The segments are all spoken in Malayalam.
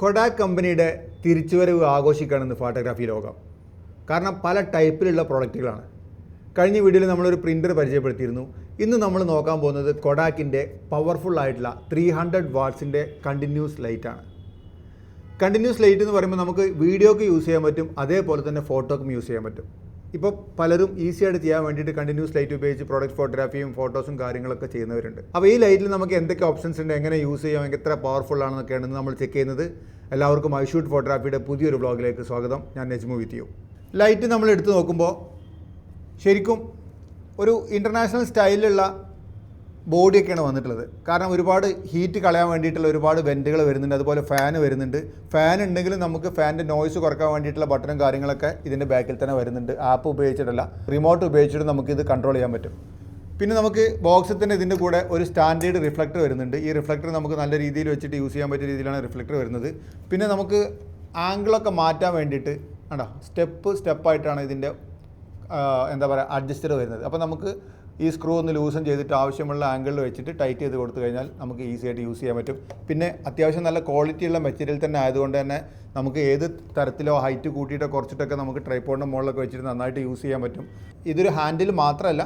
കൊഡാക് കമ്പനിയുടെ തിരിച്ചുവരവ് ആഘോഷിക്കുകയാണെന്ന് ഫോട്ടോഗ്രാഫി ലോകം. കാരണം പല ടൈപ്പിലുള്ള പ്രോഡക്റ്റുകളാണ്. കഴിഞ്ഞ വീഡിയോയിൽ നമ്മളൊരു പ്രിൻ്റർ പരിചയപ്പെടുത്തിയിരുന്നു. ഇന്ന് നമ്മൾ നോക്കാൻ പോകുന്നത് കൊഡാക്കിൻ്റെ പവർഫുൾ ആയിട്ടുള്ള 300 വാട്ട്സിൻ്റെ കണ്ടിന്യൂസ് ലൈറ്റാണ്. കണ്ടിന്യൂസ് ലൈറ്റ് എന്ന് പറയുമ്പോൾ നമുക്ക് വീഡിയോക്ക് യൂസ് ചെയ്യാൻ പറ്റും, അതേപോലെ തന്നെ ഫോട്ടോക്കും യൂസ് ചെയ്യാൻ പറ്റും. ഇപ്പോൾ പലരും ഈസി ആയിട്ട് ചെയ്യാൻ വേണ്ടിയിട്ട് കണ്ടിന്യൂസ് ലൈറ്റ് ഉപയോഗിച്ച് പ്രോഡക്റ്റ് ഫോട്ടോഗ്രാഫിയും ഫോട്ടോസും കാര്യങ്ങളൊക്കെ ചെയ്യുന്നവരുണ്ട്. അപ്പോൾ ഈ ലൈറ്റിൽ നമുക്ക് എന്തൊക്കെ ഓപ്ഷൻസ് ഉണ്ട്, എങ്ങനെ യൂസ് ചെയ്യാം, എത്ര പവർഫുൾ ആണെന്നൊക്കെയാണ് നമ്മൾ ചെക്ക് ചെയ്യുന്നത്. എല്ലാവർക്കും ഐഷൂട്ട് ഫോട്ടോഗ്രാഫിയുടെ പുതിയൊരു വ്ളോഗിലേക്ക് സ്വാഗതം. ഞാൻ നെജ്മു വിത്ത് യു. ലൈറ്റ് നമ്മൾ എടുത്ത് നോക്കുമ്പോൾ ശരിക്കും ഒരു ഇൻ്റർനാഷണൽ സ്റ്റൈലിലുള്ള ബോഡിയൊക്കെയാണ് വന്നിട്ടുള്ളത്. കാരണം ഒരുപാട് ഹീറ്റ് കളയാൻ വേണ്ടിയിട്ടുള്ള ഒരുപാട് വെൻറ്റുകൾ വരുന്നുണ്ട്, അതുപോലെ ഫാൻ വരുന്നുണ്ട്. ഫാൻ ഉണ്ടെങ്കിലും നമുക്ക് ഫാനിൻ്റെ നോയ്സ് കുറക്കാൻ വേണ്ടിയിട്ടുള്ള ബട്ടണും കാര്യങ്ങളൊക്കെ ഇതിൻ്റെ ബാക്കിൽ തന്നെ വരുന്നുണ്ട്. ആപ്പ് ഉപയോഗിച്ചിട്ടല്ല, റിമോട്ട് ഉപയോഗിച്ചിട്ട് നമുക്കിത് കൺട്രോൾ ചെയ്യാൻ പറ്റും. പിന്നെ നമുക്ക് ബോക്സിൽ തന്നെ ഇതിൻ്റെ കൂടെ ഒരു സ്റ്റാൻഡേർഡ് റിഫ്ലക്ടർ വരുന്നുണ്ട്. ഈ റിഫ്ലക്ടർ നമുക്ക് നല്ല രീതിയിൽ വെച്ചിട്ട് യൂസ് ചെയ്യാൻ പറ്റിയ രീതിയിലാണ് റിഫ്ലക്ടർ വരുന്നത്. പിന്നെ നമുക്ക് ആംഗിളൊക്കെ മാറ്റാൻ വേണ്ടിയിട്ട് സ്റ്റെപ്പായിട്ടാണ് ഇതിൻ്റെ അഡ്ജസ്റ്റർ വരുന്നത്. അപ്പോൾ നമുക്ക് ഈ സ്ക്രൂ ഒന്ന് ലൂസൺ ചെയ്തിട്ട് ആവശ്യമുള്ള ആംഗിളിൽ വെച്ചിട്ട് ടൈറ്റ് ചെയ്ത് കൊടുത്തു കഴിഞ്ഞാൽ നമുക്ക് ഈസി ആയിട്ട് യൂസ് ചെയ്യാൻ പറ്റും. പിന്നെ അത്യാവശ്യം നല്ല ക്വാളിറ്റിയുള്ള മെറ്റീരിയൽ തന്നെ ആയതുകൊണ്ട് തന്നെ നമുക്ക് ഏത് തരത്തിലോ ഹൈറ്റ് കൂട്ടിയിട്ടോ കുറച്ചിട്ടൊക്കെ നമുക്ക് ട്രൈപോഡിൻ്റെ മുകളിലൊക്കെ വെച്ചിട്ട് നന്നായിട്ട് യൂസ് ചെയ്യാൻ പറ്റും. ഇതൊരു ഹാൻഡിൽ മാത്രമല്ല,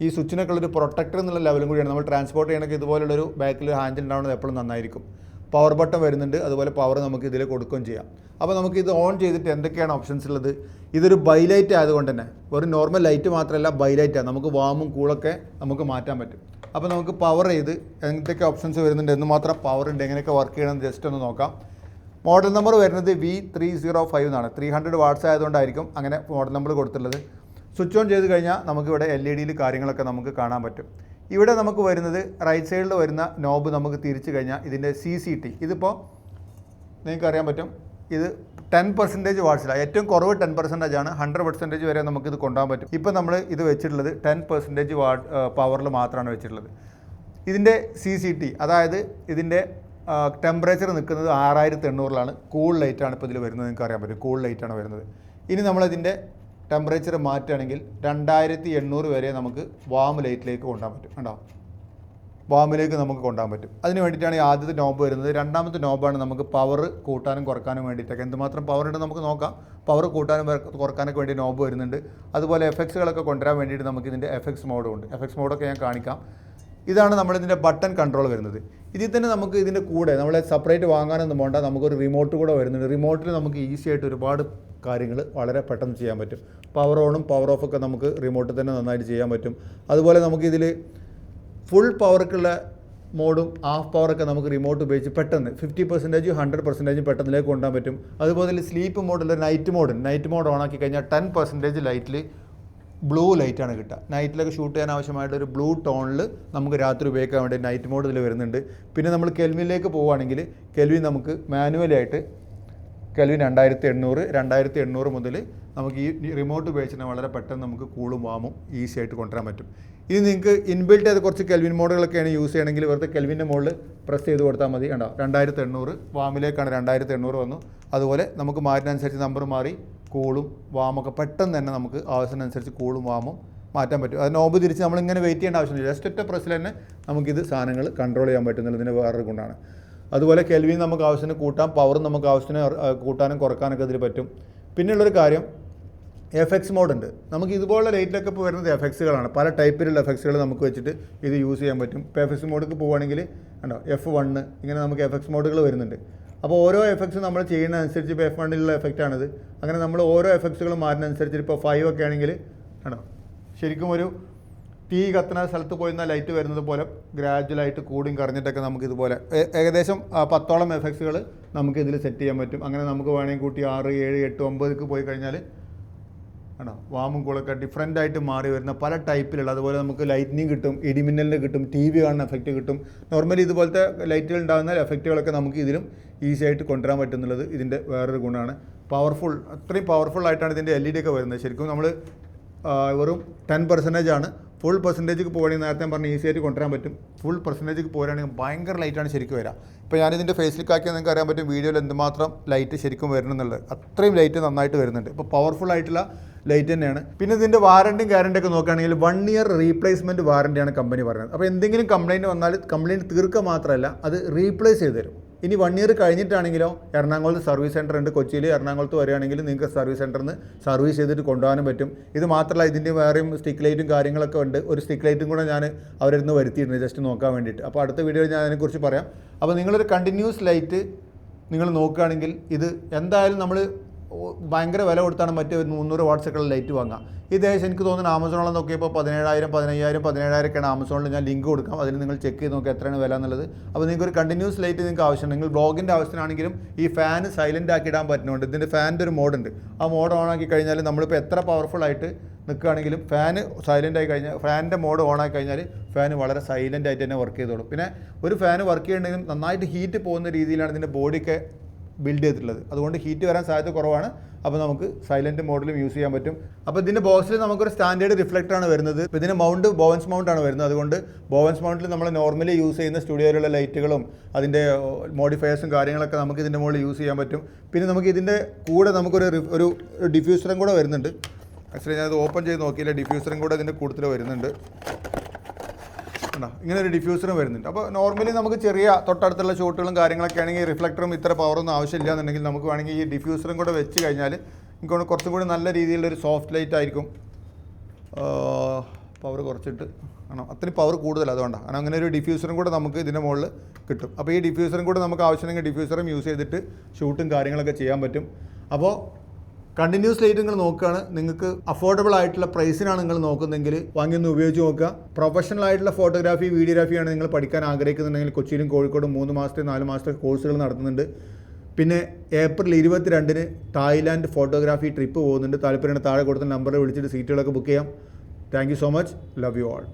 ഈ സ്വിച്ചിനൊക്കെ ഉള്ളൊരു പ്രൊട്ടക്ടർ എന്നുള്ള ലെവലും കൂടിയാണ്. നമ്മൾ ട്രാൻസ്പോർട്ട് ചെയ്യണമെങ്കിൽ ഇതുപോലുള്ളൊരു ബാക്കിൽ ഹാൻഡിൽ ഉണ്ടാവുന്നത് എപ്പോഴും നന്നായിരിക്കും. പവർ ബട്ടൺ വരുന്നുണ്ട്, അതുപോലെ പവർ നമുക്ക് ഇതിൽ കൊടുക്കുകയും ചെയ്യാം. അപ്പോൾ നമുക്ക് ഇത് ഓൺ ചെയ്തിട്ട് എന്തൊക്കെയാണ് ഓപ്ഷൻസ് ഉള്ളത്. ഇതൊരു ബൈലൈറ്റ് ആയതുകൊണ്ട് തന്നെ വെറും നോർമൽ ലൈറ്റ് മാത്രമല്ല, ബൈലൈറ്റാണ്. നമുക്ക് വാമും കൂളൊക്കെ നമുക്ക് മാറ്റാൻ പറ്റും. അപ്പോൾ നമുക്ക് പവർ ചെയ്ത് എന്തൊക്കെ ഓപ്ഷൻസ് വരുന്നുണ്ട്, എന്ന് മാത്രം പവർ ഉണ്ട്, എങ്ങനെയൊക്കെ വർക്ക് ചെയ്യണമെന്ന് ജസ്റ്റ് ഒന്ന് നോക്കാം. മോഡൽ നമ്പർ വരുന്നത് V305 എന്നാണ്. 300 വാട്ട്സ് ആയതുകൊണ്ടായിരിക്കും അങ്ങനെ മോഡൽ നമ്പർ കൊടുത്തിട്ടുള്ളത്. സ്വിച്ച് ഓൺ ചെയ്ത് കഴിഞ്ഞാൽ നമുക്കിവിടെ LED കാര്യങ്ങളൊക്കെ നമുക്ക് കാണാൻ പറ്റും. ഇവിടെ നമുക്ക് വരുന്നത് റൈറ്റ് സൈഡിൽ വരുന്ന നോബ് നമുക്ക് തിരിച്ചു കഴിഞ്ഞാൽ ഇതിൻ്റെ CCT, ഇതിപ്പോൾ നിങ്ങൾക്കറിയാൻ പറ്റും, ഇത് 10% വാട്ട്സിലാണ്. ഏറ്റവും കുറവ് 10% ആണ്. 100% വരെ നമുക്കിത് കൊണ്ടുപോകാൻ പറ്റും. ഇപ്പോൾ നമ്മൾ ഇത് വെച്ചിട്ടുള്ളത് 10% പവറിൽ മാത്രമാണ് വെച്ചിട്ടുള്ളത്. ഇതിൻ്റെ CCT, അതായത് ഇതിൻ്റെ ടെമ്പറേച്ചർ നിൽക്കുന്നത് 6800-ലാണ്. കൂൾ ലൈറ്റാണ് ഇപ്പോൾ ഇതിൽ വരുന്നത്, നിങ്ങൾക്ക് അറിയാൻ പറ്റും, കൂൾ ലൈറ്റാണ് വരുന്നത്. ഇനി നമ്മളിതിൻ്റെ ടെമ്പറേച്ചർ മാറ്റുകയാണെങ്കിൽ 2800 വരെ നമുക്ക് വാം ലൈറ്റിലേക്ക് കൊണ്ടുപോകാൻ പറ്റും. കണ്ടോ, വാമിലേക്ക് നമുക്ക് കൊണ്ടുപോകാൻ പറ്റും. അതിന് വേണ്ടിയിട്ടാണ് ഈ ആദ്യത്തെ നോബ് വരുന്നത്. രണ്ടാമത്തെ നോബാണ് നമുക്ക് പവർ കൂട്ടാനും കുറക്കാനും വേണ്ടിയിട്ടൊക്കെ. എന്തുമാത്രം പവർ ഉണ്ട് നമുക്ക് നോക്കാം. പവർ കൂട്ടാനും കുറക്കാനൊക്കെ വേണ്ടി നോബ് വരുന്നുണ്ട്. അതുപോലെ എഫക്ട്സുകളൊക്കെ കൊണ്ടുവരാൻ വേണ്ടിയിട്ട് നമുക്ക് ഇതിൻ്റെ എഫക്ട്സ് മോഡും ഉണ്ട്. എഫക്ട്സ് മോഡൊക്കെ ഞാൻ കാണിക്കാം. ഇതാണ് നമ്മളിതിൻ്റെ ബട്ടൺ കൺട്രോൾ വരുന്നത്. ഇതിൽ തന്നെ നമുക്ക് ഇതിൻ്റെ കൂടെ നമ്മളെ സെപ്പറേറ്റ് വാങ്ങാനൊന്നും വേണ്ട, നമുക്കൊരു റിമോട്ട് കൂടെ വരുന്നുണ്ട്. റിമോട്ടിൽ നമുക്ക് ഈസി ആയിട്ട് ഒരുപാട് കാര്യങ്ങൾ വളരെ പെട്ടെന്ന് ചെയ്യാൻ പറ്റും. പവർ ഓണും പവർ ഓഫൊക്കെ നമുക്ക് റിമോട്ടിൽ തന്നെ നന്നായിട്ട് ചെയ്യാൻ പറ്റും. അതുപോലെ നമുക്കിതിൽ ഫുൾ പവർക്കുള്ള മോഡും ഹാഫ് പവറൊക്കെ നമുക്ക് റിമോട്ട് ഉപയോഗിച്ച് പെട്ടെന്ന് 50%, 100% പെട്ടെന്നിലേക്ക് കൊണ്ടുപോകാൻ പറ്റും. അതുപോലെ സ്ലീപ്പ് മോഡുള്ള നൈറ്റ് മോഡ് ഓണാക്കി കഴിഞ്ഞാൽ 10% ലൈറ്റിൽ ബ്ലൂ ലൈറ്റാണ് കിട്ടുക. നൈറ്റിലൊക്കെ ഷൂട്ട് ചെയ്യാൻ ആവശ്യമായിട്ടൊരു ബ്ലൂ ടോണിൽ നമുക്ക് രാത്രി ഉപയോഗിക്കാൻ വേണ്ടി നൈറ്റ് മോഡ് ഇതിൽ വരുന്നുണ്ട്. പിന്നെ നമ്മൾ കെൽവിനിലേക്ക് പോവുകയാണെങ്കിൽ കെൽവിൻ നമുക്ക് മാനുവലായിട്ട് കെൽവിൻ 2800 മുതൽ നമുക്ക് ഈ റിമോട്ട് ഉപയോഗിച്ചിട്ട് വളരെ പെട്ടെന്ന് നമുക്ക് കൂളും വാമും ഈസി ആയിട്ട് കൊണ്ടുവരാൻ പറ്റും. ഇനി നിങ്ങൾക്ക് ഇൻബിൽറ്റ് ചെയ്ത് കുറച്ച് കെൽവിൻ മോഡുകളൊക്കെയാണ് യൂസ് ചെയ്യണമെങ്കിൽ വെറുതെ കെൽവിൻ്റെ മുകളിൽ പ്രസ് ചെയ്ത് കൊടുത്താൽ മതി. കണ്ടോ, 2800 വാമിലേക്കാണ് 2800 വന്നു. അതുപോലെ നമുക്ക് മാറ്റിനനുസരിച്ച് നമ്പർ മാറി കൂളും വാമൊക്കെ പെട്ടെന്ന് തന്നെ നമുക്ക് ആവശ്യത്തിനനുസരിച്ച് കൂളും വാമും മാറ്റാൻ പറ്റും. അത് നോബ് തിരിച്ച് നമ്മളിങ്ങനെ വെയിറ്റ് ചെയ്യേണ്ട ആവശ്യമില്ല. ജസ്റ്റ് ഒറ്റ പ്രസ്സിൽ തന്നെ നമുക്കിത് സാധനങ്ങൾ കൺട്രോൾ ചെയ്യാൻ പറ്റുന്നതിന് വേറൊരു ഗുണമാണ്. അതുപോലെ കെൽവിൻ നമുക്ക് ആവശ്യത്തിന് കൂട്ടാം, പവർ നമുക്ക് ആവശ്യത്തിന് കൂട്ടാനും കുറക്കാനൊക്കെ ഇതിൽ പറ്റും. പിന്നെയുള്ളൊരു കാര്യം, എഫക്ട്സ് മോഡ് ഉണ്ട്. നമുക്ക് ഇതുപോലുള്ള ലൈറ്റിലൊക്കെ ഇപ്പോൾ വരുന്നത് എഫക്ട്സുകളാണ്. പല ടൈപ്പിലുള്ള എഫക്ട്സുകൾ നമുക്ക് വെച്ചിട്ട് ഇത് യൂസ് ചെയ്യാൻ പറ്റും. ഇപ്പോൾ എഫക്ട്സ് മോഡിലേക്ക് പോവുകയാണെങ്കിൽ കണ്ടോ, F1 ഇങ്ങനെ നമുക്ക് എഫക്ട്സ് മോഡുകൾ വരുന്നുണ്ട്. അപ്പോൾ ഓരോ എഫക്ട്സും നമ്മൾ ചെയ്യുന്നതനുസരിച്ച് ഇപ്പോൾ F1-ലുള്ള എഫക്റ്റാണിത്. അങ്ങനെ നമ്മൾ ഓരോ എഫക്ട്സുകളും മാറുന്നതനുസരിച്ച് ഇപ്പോൾ 5 ഒക്കെ ആണെങ്കിൽ കണ്ടോ, ശരിക്കും ഒരു തീ കത്തുന്ന സ്ഥലത്ത് പോയിരുന്ന ലൈറ്റ് വരുന്നത് പോലെ ഗ്രാജുവലായിട്ട് കൂടിയും കറഞ്ഞിട്ടൊക്കെ നമുക്ക് ഇതുപോലെ ഏകദേശം 10ഓളം എഫക്ട്സുകൾ നമുക്ക് ഇതിൽ സെറ്റ് ചെയ്യാൻ പറ്റും. അങ്ങനെ നമുക്ക് വേണമെങ്കിൽ കൂട്ടി 6, 7, 8, 9 പോയി കഴിഞ്ഞാൽ ആണോ വാമും കൂളൊക്കെ ഡിഫറൻ്റ് ആയിട്ട് മാറി വരുന്ന പല ടൈപ്പിലുള്ള. അതുപോലെ നമുക്ക് ലൈറ്റ്നിങ് കിട്ടും, ഇടിമിന്നലിന് കിട്ടും, TV കാണുന്ന എഫക്റ്റ് കിട്ടും. നോർമലി ഇതുപോലത്തെ ലൈറ്റുകൾ ഉണ്ടാകുന്ന എഫക്റ്റുകളൊക്കെ നമുക്ക് ഇതിലും ഈസി ആയിട്ട് കൊണ്ടുവരാൻ പറ്റുന്നുള്ളത് ഇതിൻ്റെ വേറൊരു ഗുണമാണ്. പവർഫുൾ, അത്രയും പവർഫുൾ ആയിട്ടാണ് ഇതിൻ്റെ LED ഒക്കെ വരുന്നത്. ശരിക്കും നമ്മൾ വെറും 10% ആണ്. ഫുൾ പെർസെൻറ്റേജ് പോവുകയാണെങ്കിൽ നേരത്തെ ഞാൻ പറഞ്ഞ് ഈസി ആയിട്ട് കൊണ്ടുവരാൻ പറ്റും. ഫുൾ പെർസെൻറ്റേജ് പോരുകയാണെങ്കിൽ ഭയങ്കര ലൈറ്റാണ് ശരിക്കും വരിക. ഇപ്പോൾ ഞാനിതിൻ്റെ ഫേസിലേക്ക് ആക്കിയാൽ നിങ്ങൾക്ക് അറിയാൻ പറ്റും വീഡിയോയിൽ എന്തുമാത്രം ലൈറ്റ് ശരിക്കും വരുന്നുള്ളത്. അത്രയും ലൈറ്റ് നന്നായിട്ട് വരുന്നുണ്ട്. ഇപ്പോൾ പവർഫുൾ ആയിട്ടുള്ള ലൈറ്റ് തന്നെയാണ്. പിന്നെ ഇതിൻ്റെ വാറണ്ടിയും ഗ്യാരണ്ടി ഒക്കെ നോക്കുകയാണെങ്കിൽ 1 ഇയർ റീപ്ലേസ്മെൻറ്റ് വാറണ്ടിയാണ് കമ്പനി പറയുന്നത്. അപ്പോൾ എന്തെങ്കിലും കംപ്ലയിൻറ്റ് വന്നാൽ കംപ്ലയിൻറ്റ് തീർക്കുക മാത്രമല്ല അത് റീപ്ലേസ് ചെയ്ത് തരും. ഇനി 1 ഇയർ കഴിഞ്ഞിട്ടാണെങ്കിലോ എറണാകുളത്ത് സർവീസ് സെൻറ്റർ ഉണ്ട്. കൊച്ചിയിൽ എറണാകുളത്ത് വരികയാണെങ്കിൽ നിങ്ങൾക്ക് സർവീസ് സെൻറ്ററിൽ നിന്ന് സർവീസ് ചെയ്തിട്ട് കൊണ്ടുപോകാനും പറ്റും. ഇത് മാത്രമല്ല ഇതിൻ്റെ വേറെയും സ്റ്റിക്ക് ലൈറ്റും കാര്യങ്ങളൊക്കെ ഉണ്ട്. ഒരു സ്റ്റിക്ക് ലൈറ്റും കൂടെ ഞാൻ അവരിൽ നിന്ന് വരുത്തിയിട്ടുണ്ട് ജസ്റ്റ് നോക്കാൻ വേണ്ടിയിട്ട്. അപ്പോൾ അടുത്ത വീഡിയോയിൽ ഞാൻ അതിനെക്കുറിച്ച് പറയാം. അപ്പോൾ നിങ്ങളൊരു കണ്ടിന്യൂസ് ലൈറ്റ് നിങ്ങൾ നോക്കുകയാണെങ്കിൽ ഇത് എന്തായാലും നമ്മൾ ഭയങ്കര വില കൊടുത്താണ് മറ്റ് 300 വാട്ട്സൊക്കെയുള്ള ലൈറ്റ് വാങ്ങുക. ഇത് എനിക്ക് തോന്നുന്നു ആമസോണിൽ നോക്കിയപ്പോൾ 17,000 17,000 ആമസോണിൽ ഞാൻ ലിങ്ക് കൊടുക്കാം. അതിൽ നിങ്ങൾ ചെക്ക് ചെയ്ത് നോക്കുക എത്രയാണ് വില എന്നുള്ളത്. അപ്പോൾ നിങ്ങൾക്ക് ഒരു കണ്ടിന്യൂസ് ലൈറ്റ് നിങ്ങൾക്ക് ആവശ്യമുണ്ട്. നിങ്ങൾ ബ്ലോഗിൻ്റെ ആവശ്യത്തിനാണെങ്കിലും ഈ ഫാൻ സൈലൻ്റ് ആക്കി ഇടാൻ പറ്റുന്നുണ്ട്. ഇതിൻ്റെ ഫാനിൻ്റെ ഒരു മോഡുണ്ട്. ആ മോഡ് ഓൺ ആക്കി കഴിഞ്ഞാൽ നമ്മളിപ്പോൾ എത്ര പവർഫുൾ ആയിട്ട് നിൽക്കുകയാണെങ്കിലും ഫാന് സൈലൻ്റ് ആയി കഴിഞ്ഞാൽ ഫാനിൻ്റെ മോഡ് ഓൺ ആക്കി കഴിഞ്ഞാൽ ഫാൻ വളരെ സൈലൻ്റ് ആയിട്ട് തന്നെ വർക്ക് ചെയ്തോളും. പിന്നെ ഒരു ഫാൻ വർക്ക് ചെയ്യണമെങ്കിലും നന്നായിട്ട് ഹീറ്റ് പോകുന്ന രീതിയിലാണ് ഇതിൻ്റെ ബോഡിയൊക്കെ ബിൽഡ് ചെയ്തിട്ടുള്ളത്. അതുകൊണ്ട് ഹീറ്റ് വരാൻ സാധ്യത കുറവാണ്. അപ്പോൾ നമുക്ക് സൈലൻറ്റ് മോഡിലും യൂസ് ചെയ്യാൻ പറ്റും. അപ്പോൾ ഇതിൻ്റെ ബോക്സിൽ നമുക്കൊരു സ്റ്റാൻഡേർഡ് റിഫ്ലക്ടറാണ് വരുന്നത്. ഇപ്പോൾ ഇതിന് മൗണ്ട് ബോവൻസ് മൗണ്ടാണ് വരുന്നത്. അതുകൊണ്ട് ബോവൻസ് മൗണ്ടിൽ നമ്മൾ നോർമലി യൂസ് ചെയ്യുന്ന സ്റ്റുഡിയോയിലുള്ള ലൈറ്റുകളും അതിൻ്റെ മോഡിഫയേഴ്സും കാര്യങ്ങളൊക്കെ നമുക്ക് ഇതിൻ്റെ മുകളിൽ യൂസ് ചെയ്യാൻ പറ്റും. പിന്നെ നമുക്ക് ഇതിൻ്റെ കൂടെ നമുക്കൊരു ഡിഫ്യൂസറും കൂടെ വരുന്നുണ്ട്. ആക്ച്വലി ഞാനത് ഓപ്പൺ ചെയ്ത് നോക്കിയില്ല. ഡിഫ്യൂസറും കൂടെ ഇതിൻ്റെ കൂടുതൽ വരുന്നുണ്ട്. ഇങ്ങനെ ഒരു ഡിഫ്യൂസറും വരുന്നുണ്ട്. അപ്പോൾ നോർമലി നമുക്ക് ചെറിയ തൊട്ടടുത്തുള്ള ഷോട്ടുകളും കാര്യങ്ങളൊക്കെ ആണെങ്കിൽ റിഫ്ലക്ടറും ഇത്ര പവറൊന്നും ആവശ്യമില്ല എന്നുണ്ടെങ്കിൽ നമുക്ക് വേണമെങ്കിൽ ഈ ഡിഫ്യൂസറും കൂടെ വെച്ച് കഴിഞ്ഞാൽ എനിക്ക് കുറച്ചും കൂടി നല്ല രീതിയിലുള്ളൊരു സോഫ്റ്റ് ലൈറ്റ് ആയിരിക്കും. പവർ കുറച്ചിട്ട് അത്രയും പവർ കൂടുതൽ അതുകൊണ്ടാണ്. കാരണം അങ്ങനെ ഒരു ഡിഫ്യൂസറും കൂടെ നമുക്ക് ഇതിൻ്റെ മുകളിൽ കിട്ടും. അപ്പോൾ ഈ ഡിഫ്യൂസറും കൂടെ നമുക്ക് ആവശ്യമെങ്കിൽ ഡിഫ്യൂസറും യൂസ് ചെയ്തിട്ട് ഷൂട്ടും കാര്യങ്ങളൊക്കെ ചെയ്യാൻ പറ്റും. അപ്പോൾ കണ്ടിന്യൂസ് ലൈറ്റ് നിങ്ങൾ നോക്കുകയാണ്, നിങ്ങൾക്ക് അഫോർഡബിൾ ആയിട്ടുള്ള പ്രൈസിനാണ് നിങ്ങൾ നോക്കുന്നതെങ്കിൽ വാങ്ങിയൊന്ന് ഉപയോഗിച്ച് നോക്കുക. പ്രൊഫഷണൽ ആയിട്ടുള്ള ഫോട്ടോഗ്രാഫി വീഡിയോഗ്രാഫിയാണ് നിങ്ങൾ പഠിക്കാൻ ആഗ്രഹിക്കുന്നുണ്ടെങ്കിൽ കൊച്ചിയിലും കോഴിക്കോടും 3 മാസത്തെ 4 മാസത്തെ കോഴ്സുകൾ നടത്തുന്നുണ്ട്. പിന്നെ ഏപ്രിൽ 22 തായ്ലാൻഡ് ഫോട്ടോഗ്രാഫി ട്രിപ്പ് പോകുന്നുണ്ട്. താല്പര്യമുണ്ട് താഴെ കൊടുത്ത നമ്പറിൽ വിളിച്ചിട്ട് സീറ്റുകളൊക്കെ ബുക്ക് ചെയ്യാം. Thank you so much. Love you all.